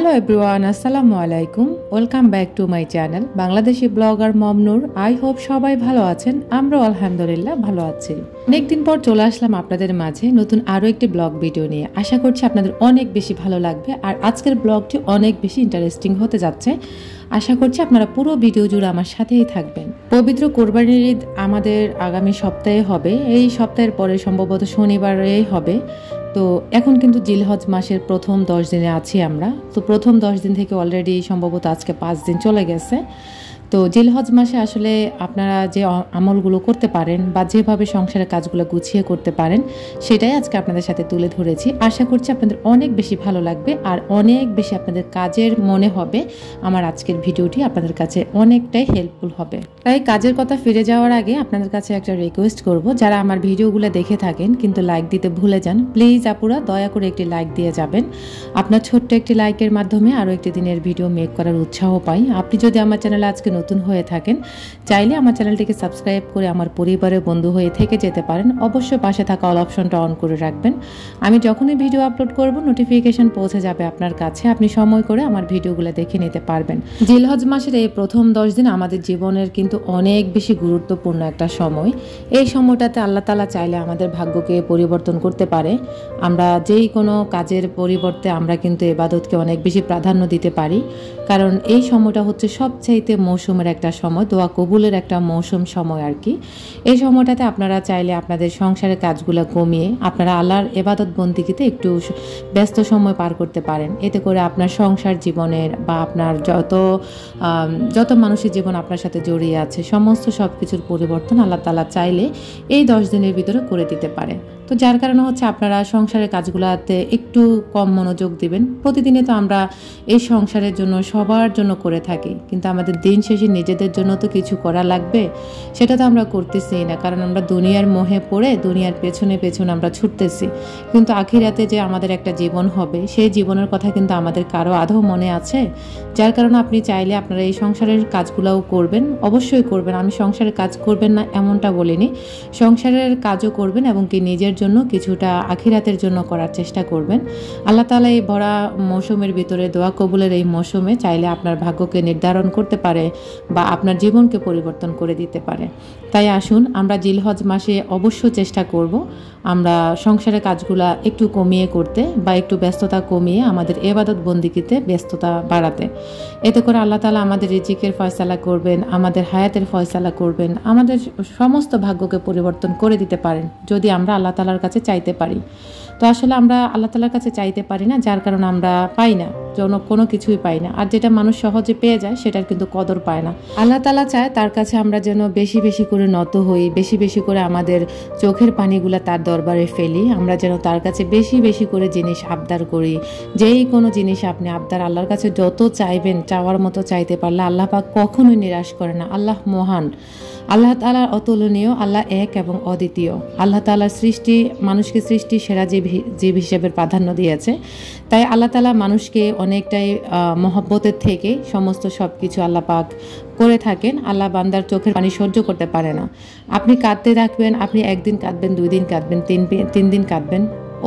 Hello everyone, আসসালামু আলাইকুম। Welcome back to my channel Bangladeshi blogger Momnur. I hope সবাই ভালো আছেন। আমরাও আলহামদুলিল্লাহ ভালো আছি। অনেকদিন পর চলে আসলাম আপনাদের মাঝে নতুন আরও একটি ব্লগ ভিডিও নিয়ে। আশা করছি আপনাদের অনেক বেশি ভালো লাগবে আর আজকের ব্লগটি অনেক বেশি ইন্টারেস্টিং হতে যাচ্ছে। আশা করছি আপনারা পুরো ভিডিও জুড়ে আমার সাথেই থাকবেন। পবিত্র কোরবানির ঈদ আমাদের আগামী সপ্তাহে হবে। এই সপ্তাহের পরে সম্ভবত শনিবারেই হবে। তো এখন কিন্তু জিলহজ মাসের প্রথম 10 দিনে আছি আমরা। তো প্রথম 10 দিন থেকে অলরেডি সম্ভবত আজকে 5 দিন চলে গেছে। তো জিলহজ মাসে আসলে আপনারা যে আমলগুলো করতে পারেন বা যেভাবে সংসারের কাজগুলো গুছিয়ে করতে পারেন সেটাই আজকে আপনাদের সাথে তুলে ধরেছি। আশা করছি আপনাদের অনেক বেশি ভালো লাগবে আর অনেক বেশি আপনাদের কাজের মনে হবে। আমার আজকের ভিডিওটি আপনাদের কাছে অনেকটাই হেল্পফুল হবে। তাই কাজের কথা ফিরে যাওয়ার আগে আপনাদের কাছে একটা রিকোয়েস্ট করব, যারা আমার ভিডিওগুলো দেখে থাকেন কিন্তু লাইক দিতে ভুলে যান, প্লিজ আপুরা দয়া করে একটি লাইক দিয়ে যাবেন। আপনার ছোট্ট একটি লাইকের মাধ্যমে আরও একটি দিনের ভিডিও মেক করার উৎসাহ পাই। আপনি যদি আমার চ্যানেলে আজকে নতুন হয়ে থাকেন চাইলে আমার চ্যানেলটিকে সাবস্ক্রাইব করে আমার পরিবারের বন্ধু হয়ে থেকে যেতে পারেন। অবশ্যই পাশে থাকা অল অপশনটা অন করে রাখবেন। আমি যখনই ভিডিও আপলোড করব নোটিফিকেশন পৌঁছে যাবে আপনার কাছে। আপনি সময় করে আমার ভিডিওগুলো দেখে নিতে পারবেন। জিলহজ মাসের এই প্রথম 10 দিন আমাদের জীবনের কিন্তু অনেক বেশি গুরুত্বপূর্ণ একটা সময়। এই সময়টাতে আল্লাহ তাআলা চাইলে আমাদের ভাগ্যকে পরিবর্তন করতে পারে। আমরা যেই কোনো কাজের পরিবর্তে আমরা কিন্তু ইবাদতকে অনেক বেশি প্রাধান্য দিতে পারি, কারণ এই সময়টা হচ্ছে সবচাইতে মৌসুমের একটা সময়, দোয়া কবুলের একটা মৌসুম সময় আর কি। এই সময়টাতে আপনারা চাইলে আপনাদের সংসারের কাজগুলো কমিয়ে আপনারা আল্লাহর ইবাদত বন্দেগীতে একটু ব্যস্ত সময় পার করতে পারেন। এতে করে আপনার সংসার জীবনের বা আপনার যত মানুষের জীবন আপনার সাথে জড়িয়ে আছে সমস্ত সব কিছুর পরিবর্তন আল্লাহ তাআলা চাইলে এই 10 দিনের ভিতরে করে দিতে পারে। তো যার কারণে হচ্ছে আপনারা সংসারের কাজগুলোতে একটু কম মনোযোগ দিবেন। প্রতিদিনে তো আমরা এই সংসারের জন্য সবার জন্য করে থাকি, কিন্তু আমাদের দিন শেষে নিজেদের জন্য তো কিছু করা লাগবে, সেটা তো আমরা করতেছি না। কারণ আমরা দুনিয়ার মোহে পড়ে দুনিয়ার পেছনে পেছনে আমরা ছুটতেছি, কিন্তু আখিরাতে যে আমাদের একটা জীবন হবে সেই জীবনের কথা কিন্তু আমাদের কারো আদৌ মনে আছে? যার কারণে আপনি চাইলে আপনারা এই সংসারের কাজগুলোও করবেন, অবশ্যই করবেন। আমি সংসারের কাজ করবেন না এমনটা বলিনি, সংসারের কাজও করবেন এবং কি নিজের জন্য কিছুটা আখিরাতের জন্য করার চেষ্টা করবেন। আল্লাহ তাআলা এই ভরা মৌসুমের ভিতরে দোয়া কবুলের এই মৌসুমে চাইলে আপনার ভাগ্যকে নির্ধারণ করতে পারে বা আপনার জীবনকে পরিবর্তন করে দিতে পারে। তাই আসুন আমরা জিলহজ মাসে অবশ্য চেষ্টা করব আমরা সংসারের কাজগুলা একটু কমিয়ে করতে বা একটু ব্যস্ততা কমিয়ে আমাদের ইবাদত বন্দেগীতে ব্যস্ততা বাড়াতে। এতে করে আল্লাহ তাআলা আমাদের রিজিকের ফয়সালা করবেন, আমাদের হায়াতের ফয়সালা করবেন, আমাদের সমস্ত ভাগ্যকে পরিবর্তন করে দিতে পারেন যদি আমরা আল্লাহ তাআলার কাছে চাইতে পারি। তো আসলে আমরা আল্লাহ তাআলার কাছে চাইতে পারি না, যার কারণে আমরা পাই না, কোনো কিছুই পাই না। আর যেটা মানুষ সহজে পেয়ে যায় সেটার কিন্তু কদর পায় না। আল্লাহ তাআলা চায় তার কাছে আমরা যেন বেশি বেশি করে নত হই, বেশি বেশি করে আমাদের চোখের পানিগুলা তার দরবারে ফেলি। আমরা যেন তার কাছে বেশি বেশি করে জিনিস আবদার করি। যেই কোনো জিনিস আপনি আবদার আল্লাহর কাছে যত চাইবেন, চাওয়ার মতো চাইতে পারলে আল্লাহ পাক কখনোই নিরাশ করে না। আল্লাহ মহান, আল্লাহ তাআলা অতুলনীয়, আল্লাহ এক এবং অদ্বিতীয়। আল্লাহ তাআলার সৃষ্টি মানুষকে সৃষ্টি সেরা জীব হিসেবে প্রাধান্য দিয়েছে। তাই আল্লাহ তাআলা মানুষকে অনেকটাই মহব্বতের থেকে সমস্ত সব কিছু আল্লাহ পাক করে থাকেন। আল্লাহ বান্দার চোখের পানি সহ্য করতে পারে না। আপনি কাঁদতে থাকবেন, আপনি একদিন কাঁদবেন, 2 দিন কাঁদবেন, 3 দিন কাঁদবেন,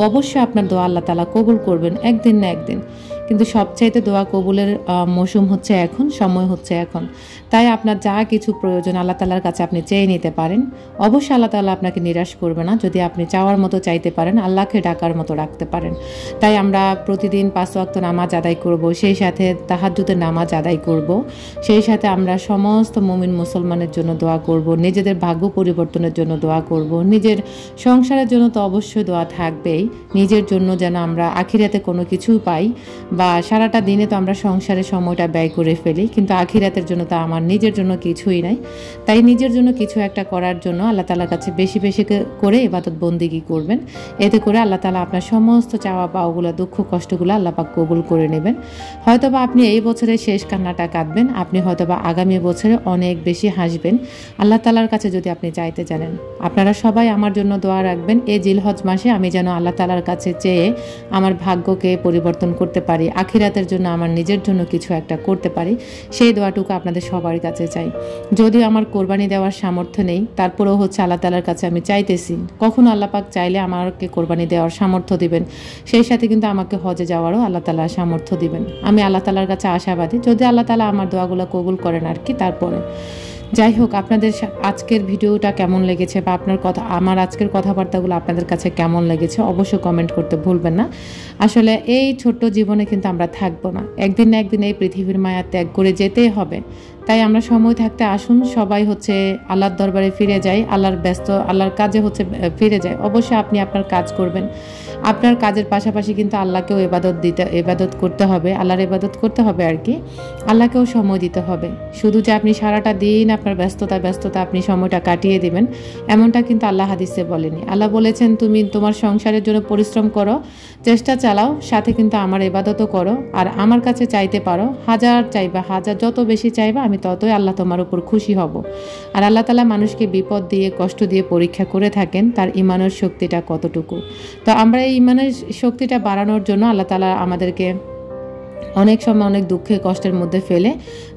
অবশ্যই আপনার দোয়া আল্লাহ তাআলা কবুল করবেন একদিন না একদিন। কিন্তু সবচাইতে দোয়া কবুলের মৌসুম হচ্ছে এখন, সময় হচ্ছে এখন। তাই আপনার যা কিছু প্রয়োজন আল্লাহ তাআলার কাছে আপনি চেয়ে নিতে পারেন। অবশ্যই আল্লাহ তাআলা আপনাকে নিরাশ করবে না যদি আপনি চাওয়ার মতো চাইতে পারেন, আল্লাহকে ডাকার মতো রাখতে পারেন। তাই আমরা প্রতিদিন 5 ওয়াক্ত নামাজ আদায় করব, সেই সাথে তাহাজ্জুদের নামাজ আদায় করব, সেই সাথে আমরা সমস্ত মুমিন মুসলমানের জন্য দোয়া করব, নিজেদের ভাগ্য পরিবর্তনের জন্য দোয়া করব, নিজের সংসারের জন্য তো অবশ্যই দোয়া থাকবেই, নিজের জন্য যেন আমরা আখিরাতে কোনো কিছু পাই। বা সারাটা দিনে তো আমরা সংসারের সময়টা ব্যয় করে ফেলি, কিন্তু আখিরাতের জন্য তো আমার নিজের জন্য কিছুই নাই। তাই নিজের জন্য কিছু একটা করার জন্য আল্লাহ তাআলার কাছে বেশি বেশি করে ইবাদত বন্দেগী করবেন। এতে করে আল্লাহ তাআলা আপনার সমস্ত চাওয়া পাওয়াগুলো, দুঃখ কষ্টগুলো আল্লাহ পাক কবুল করে নেবেন। হয়তোবা আপনি এই বছরে শেষ কান্নাটা কাঁদবেন, আপনি হয়তোবা আগামী বছরে অনেক বেশি হাসবেন আল্লাহ তাআলার কাছে যদি আপনি চাইতে জানেন। আপনারা সবাই আমার জন্য দোয়া রাখবেন এই জিলহজ মাসে আমি যেন আল্লাহ তাআলার কাছে চেয়ে আমার ভাগ্যকে পরিবর্তন করতে পারি, আখিরাতের জন্য আমার নিজের জন্য কিছু একটা করতে পারি, সেই দোয়াটুকু আপনাদের সবার কাছে চাই। যদিও আমার কোরবানি দেওয়ার সামর্থ্য নেই, তারপরেও হচ্ছে আল্লাহ তালার কাছে আমি চাইতেছি কখনো আল্লাহ পাক চাইলে আমাকে কোরবানি দেওয়ার সামর্থ্য দিবেন, সেই সাথে কিন্তু আমাকে হজে যাওয়ারও আল্লাহ তালা সামর্থ্য দিবেন। আমি আল্লাহ তালার কাছে আশাবাদী, যদি আল্লাহ তালা আমার দোয়াগুলো কবুল করেন আর কি। তারপরে যাই হোক, আপনাদের আজকের ভিডিওটা কেমন লেগেছে বা আমার আজকের কথাবার্তাগুলো আপনাদের কাছে কেমন লেগেছে অবশ্যই কমেন্ট করতে ভুলবেন না। আসলে এই ছোট্ট জীবনে কিন্তু আমরা থাকবো না, একদিন না একদিন এই পৃথিবীর মায়া ত্যাগ করে যেতেই হবে। তাই আমরা সময় থাকতে আসুন সবাই হচ্ছে আল্লাহর দরবারে ফিরে যাই, আল্লাহর কাজে হচ্ছে ফিরে যায়। অবশ্যই আপনি আপনার কাজ করবেন, আপনার কাজের পাশাপাশি কিন্তু আল্লাহকেও ইবাদত করতে হবে, আল্লাহর ইবাদত করতে হবে আর কি। আল্লাহকেও সময় দিতে হবে। শুধু যে আপনি সারাটা দিন আপনার ব্যস্ততা আপনি সময়টা কাটিয়ে দিবেন, এমনটা কিন্তু আল্লাহ হাদিসে বলেনি। আল্লাহ বলেছেন তুমি তোমার সংসারের জন্য পরিশ্রম করো, চেষ্টা চালাও, সাথে কিন্তু আমার ইবাদতও করো, আর আমার কাছে চাইতে পারো, হাজার চাইবা, যত বেশি চাইবা আমি ততই আল্লাহ তোমার উপর খুশি হব। আর আল্লাহ তাআলা মানুষকে বিপদ দিয়ে কষ্ট দিয়ে পরীক্ষা করে থাকেন তার ঈমানের শক্তিটা কতটুকু। তো আমরা এই ঈমানের শক্তিটা বাড়ানোর জন্য আল্লাহ তাআলা আমাদেরকে অনেক সময় অনেক দুঃখে কষ্টের মধ্যে ফেলে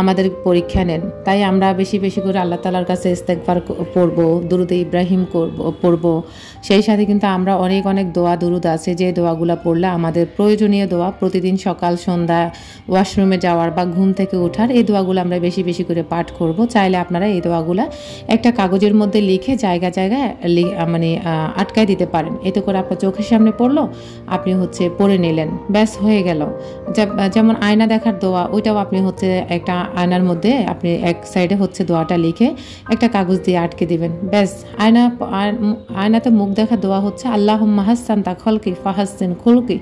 আমাদের পরীক্ষা নেন। তাই আমরা বেশি বেশি করে আল্লাহ তাআলার কাছে ইস্তেগফার পড়ব, দুরুদে ইব্রাহিম পড়ব। সেই সাথে কিন্তু আমরা অনেক দোয়া দুরুদ আছে, যে দোয়াগুলো পড়লে আমাদের প্রয়োজনীয় দোয়া, প্রতিদিন সকাল সন্ধ্যা ওয়াশরুমে যাওয়ার বা ঘুম থেকে ওঠার, এই দোয়াগুলো আমরা বেশি বেশি করে পাঠ করব। চাইলে আপনারা এই দোয়াগুলো একটা কাগজের মধ্যে লিখে জায়গায় মানে আটকায় দিতে পারেন। এতে করে আপনার চোখের সামনে পড়লো, আপনি হচ্ছে পড়ে নিলেন, ব্যাস হয়ে গেল। যেমন আয়না দেখার দোয়া, ওইটাও আপনি হচ্ছে একটা আয়নার মধ্যে আপনি এক সাইডে হচ্ছে দোয়াটা লিখে একটা কাগজ দিয়ে আটকে দিবেন, ব্যাস। আয়নাতে মুখ দেখা দোয়া হচ্ছে আল্লাহুম্মা হাসসানতা খলকি ফাহাসসিন খুলকি।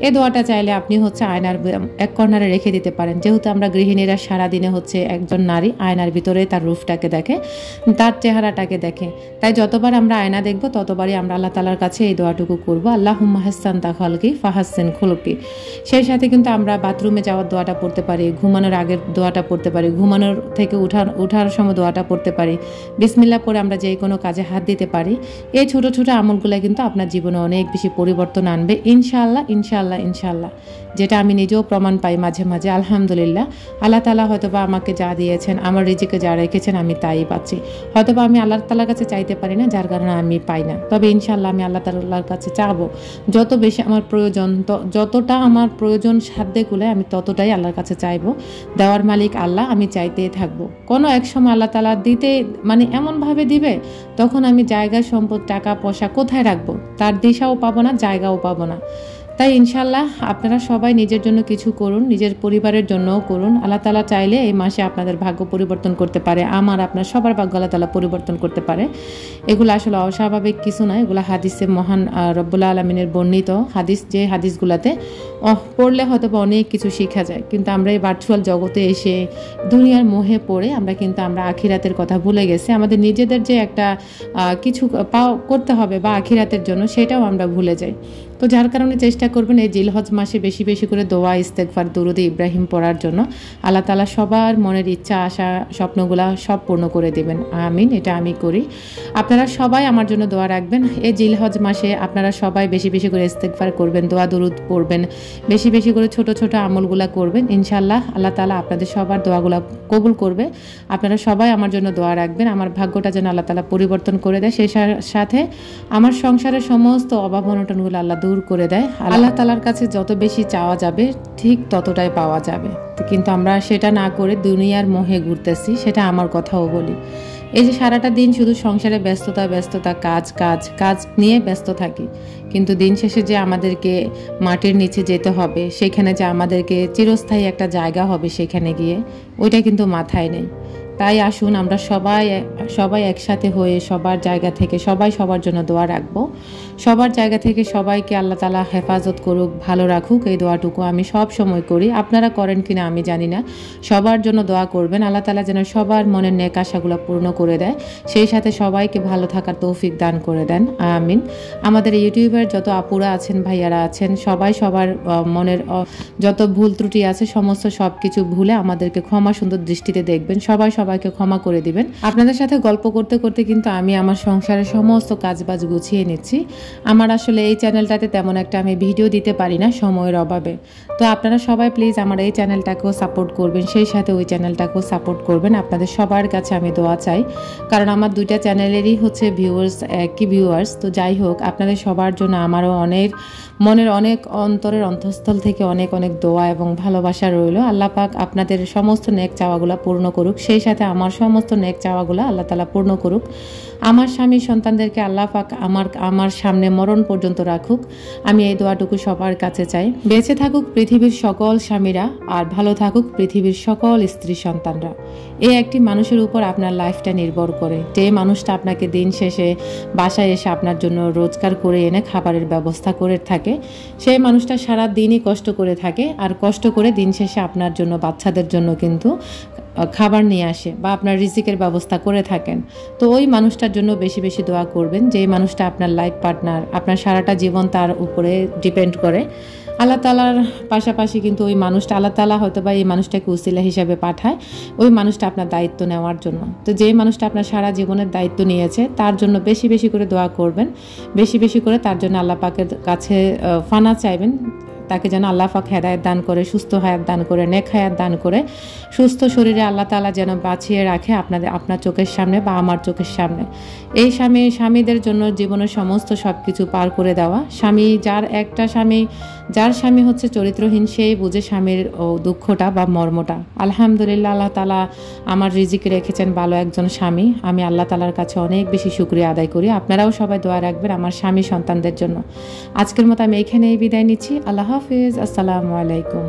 এই দোয়াটা চাইলে আপনি হচ্ছে আয়নার এক কর্নারে রেখে দিতে পারেন। যেহেতু আমরা গৃহিণীরা সারাদিনে হচ্ছে একজন নারী আয়নার ভিতরে তার রূপটাকে দেখে, তার চেহারাটাকে দেখে, তাই যতবার আমরা আয়না দেখবো ততবারই আমরা আল্লাহ তাআলার কাছে এই দোয়াটুকু করবো, আল্লাহুম্মা হাসসানতা খলকি ফাহাসসিন খুলকি। সেই সাথে কিন্তু আমরা বাথরুমে যাওয়ার দোয়াটা পড়তে পারি, ঘুমানোর আগের দোয়াটা পড়তে পারি, ঘুমানোর থেকে ওঠার সময় দোয়াটা পড়তে পারি, বিসমিল্লাহ পড়ে আমরা যে কোনো কাজে হাত দিতে পারি। এই ছোট ছোট আমলগুলো কিন্তু আপনার জীবনে অনেক বেশি পরিবর্তন আনবে ইনশাআল্লাহ ইনশাআল্লাহ ইনশাআল্লাহ, যেটা আমি নিজেও প্রমাণ পাই মাঝে মাঝে। আলহামদুলিল্লাহ, আল্লাহ তাআলা হয়তোবা আমাকে যা দিয়েছেন, আমার রিজিকে যা রেখেছেন আমি তাই পাচ্ছি। হয়তোবা আমি আল্লাহ তাআলার কাছে চাইতে পারি না, যার কারণে আমি পাই না। তবে ইনশাআল্লাহ আমি আল্লাহ তাআলার কাছে চাবো, যত বেশি আমার প্রয়োজন, যতটা আমার প্রয়োজন সাধ্যে কুলে আমি ততটাই আল্লাহর কাছে চাইবো। দেওয়ার মালিক আল্লাহ, আমি চাইতেই থাকবো। কোনো এক সময় আল্লাহ তাআলা দিতে মানে এমনভাবে দিবে, তখন আমি জায়গা সম্পদ টাকা পয়সা কোথায় রাখবো, তার দিশাও পাবো না, জায়গাও পাবো না। তাই ইনশাআল্লাহ আপনারা সবাই নিজের জন্য কিছু করুন, নিজের পরিবারের জন্যও করুন। আল্লাহ তাআলা চাইলে এই মাসে আপনাদের ভাগ্য পরিবর্তন করতে পারে, আপনার সবার ভাগ্য আল্লাহ তাআলা পরিবর্তন করতে পারে। এগুলো আসলে অস্বাভাবিক কিছু নয়, এগুলো হাদিসে মহান রব্বুল আলামিনের বর্ণিত হাদিস, যে হাদিসগুলোতে পড়লে হয়তো অনেক কিছু শেখা যায়। কিন্তু আমরা এই ভার্চুয়াল জগতে এসে দুনিয়ার মোহে পড়ে আমরা আখিরাতের কথা ভুলে গেছি। আমাদের নিজেদের যে একটা কিছু করতে হবে বা আখিরাতের জন্য, সেটাও আমরা ভুলে যাই। তো যার কারণে চেষ্টা করবেন এই জিলহজ মাসে বেশি বেশি করে দোয়া, ইস্তেগফার, দুরুদে ইব্রাহিম পড়ার জন্য। আল্লাহ তাআলা সবার মনের ইচ্ছা, আশা, স্বপ্নগুলা সব পূর্ণ করে দেবেন, আমিন। এটা আমি করি। আপনারা সবাই আমার জন্য দোয়া রাখবেন। এই জিলহজ মাসে আপনারা সবাই বেশি বেশি করে ইস্তেগফার করবেন, দোয়া দুরুদ পড়বেন, বেশি বেশি করে ছোট ছোট আমলগুলা করবেন। ইনশাআল্লাহ আল্লাহ তাআলা আপনাদের সবার দোয়াগুলা কবুল করবে। আপনারা সবাই আমার জন্য দোয়া রাখবেন, আমার ভাগ্যটা যেন আল্লাহ তাআলা পরিবর্তন করে দেয়, সেই সাথে আমার সংসারের সমস্ত অভাব অনটনগুলো আল্লাহ দূর করে দেয়। আল্লাহ তাআলার কাছে যত বেশি চাওয়া যাবে ঠিক ততটাই পাওয়া যাবে। কিন্তু আমরা সেটা না করে দুনিয়ার মোহে ঘুরতেছি, সেটা আমার কথাও বলি। এই যে সারাটা দিন শুধু সংসারে ব্যস্ততা, কাজ নিয়ে ব্যস্ত থাকি, কিন্তু দিন শেষে যে আমাদেরকে মাটির নিচে যেতে হবে, সেখানে যে আমাদেরকে চিরস্থায়ী একটা জায়গা হবে সেখানে গিয়ে, ওইটা কিন্তু মাথায় নেই। তাই আসুন আমরা সবাই একসাথে হয়ে সবার জায়গা থেকে সবাই সবার জন্য দোয়া রাখবো। সবার জায়গা থেকে সবাইকে আল্লাহ তাআলা হেফাজত করুক, ভালো রাখুক, এই দোয়াটুকু আমি সব সময় করি। আপনারা করেন কিনা আমি জানি না, সবার জন্য দোয়া করবেন। আল্লাহ তাআলা যেন সবার মনের নেক আশাগুলো পূর্ণ করে দেয়, সেই সাথে সবাইকে ভালো থাকার তৌফিক দান করে দেন, আমিন। আমাদের ইউটিউবের যত আপুরা আছেন, ভাইয়ারা আছেন, সবাই সবার মনের যত ভুল ত্রুটি আছে সমস্ত সব কিছু ভুলে আমাদেরকে ক্ষমা সুন্দর দৃষ্টিতে দেখবেন। সবাই সবাইকে ক্ষমা করে দিবেন। আপনাদের সাথে গল্প করতে করতে কিন্তু আমি আমার সংসারের সমস্ত কাজবাজ গুছিয়ে নিচ্ছি। আমার আসলে এই চ্যানেলটাতে তেমন একটা আমি ভিডিও দিতে পারি না সময়ের অভাবে। তো আপনারা সবাই প্লিজ আমার এই চ্যানেলটাকেও সাপোর্ট করবেন, সেই সাথে ওই চ্যানেলটাকেও সাপোর্ট করবেন। আপনাদের সবার কাছে আমি দোয়া চাই, কারণ আমার দুইটা চ্যানেলেরই হচ্ছে ভিউয়ার্স, একই ভিউয়ার্স। তো যাই হোক, আপনাদের সবার জন্য আমারও অনেক মনের অনেক অন্তরের অন্তঃস্থল থেকে অনেক অনেক দোয়া এবং ভালোবাসা রইল। আল্লাহ পাক আপনাদের সমস্ত নেক চাওয়াগুলো পূর্ণ করুক, সেই সাথে আমার সমস্ত নেক চাওয়াগুলো আল্লাহ তাআলা পূর্ণ করুক। আমার স্বামী সন্তানদেরকে আল্লাহ পাক আমার সামনে মরণ পর্যন্ত রাখুক, আমি এই দোয়াটুকু সবার কাছে চাই। বেঁচে থাকুক পৃথিবীর সকল স্বামীরা, আর ভালো থাকুক পৃথিবীর সকল স্ত্রী সন্তানরা। এই একটি মানুষের উপর আপনার লাইফটা নির্ভর করে, যে মানুষটা আপনাকে দিন শেষে বাসায় এসে আপনার জন্য রোজগার করে এনে খাবারের ব্যবস্থা করে থাকে, সেই মানুষটা সারা দিনই কষ্ট করে থাকে, আর কষ্ট করে দিন শেষে আপনার জন্য, বাচ্চাদের জন্য কিন্তু খাবার নিয়ে আসে বা আপনার রিজিকের ব্যবস্থা করে থাকেন। তো ওই মানুষটার জন্য বেশি বেশি দোয়া করবেন, যেই মানুষটা আপনার লাইফ পার্টনার, আপনার সারাটা জীবন তার উপরে ডিপেন্ড করে। আল্লাহ তাআলার পাশাপাশি কিন্তু ওই মানুষটা, আল্লাহ তাআলা হয়তো বা এই মানুষটাকে উসিলা হিসাবে পাঠায় ওই মানুষটা আপনার দায়িত্ব নেওয়ার জন্য। তো যেই মানুষটা আপনার সারা জীবনের দায়িত্ব নিয়েছে তার জন্য বেশি বেশি করে দোয়া করবেন, বেশি বেশি করে তার জন্য আল্লাহ পাকের কাছে ফানা চাইবেন, তাকে যেন আল্লাহ পাক হেদায়েত দান করে, সুস্থ হায়াত দান করে, নেক হায়াত দান করে, সুস্থ শরীরে আল্লাহ তাআলা যেন বাঁচিয়ে রাখে আপনার চোখের সামনে বা আমার চোখের সামনে। এই স্বামীদের জন্য জীবনের সমস্ত সব কিছু পার করে দেওয়া। যার স্বামী হচ্ছে চরিত্রহীন, সেই বুঝে স্বামীর দুঃখটা বা মর্মটা। আলহামদুলিল্লাহ, আল্লাহ তাআলা আমার রিজিকে রেখেছেন ভালো একজন স্বামী। আমি আল্লাহ তাআলার কাছে অনেক বেশি শুকরিয়া আদায় করি। আপনারাও সবাই দোয়া রাখবেন আমার স্বামী সন্তানদের জন্য। আজকের মতো আমি এখানেই বিদায় নিচ্ছি। আল্লাহ হাফিজ, আসসালামু আলাইকুম।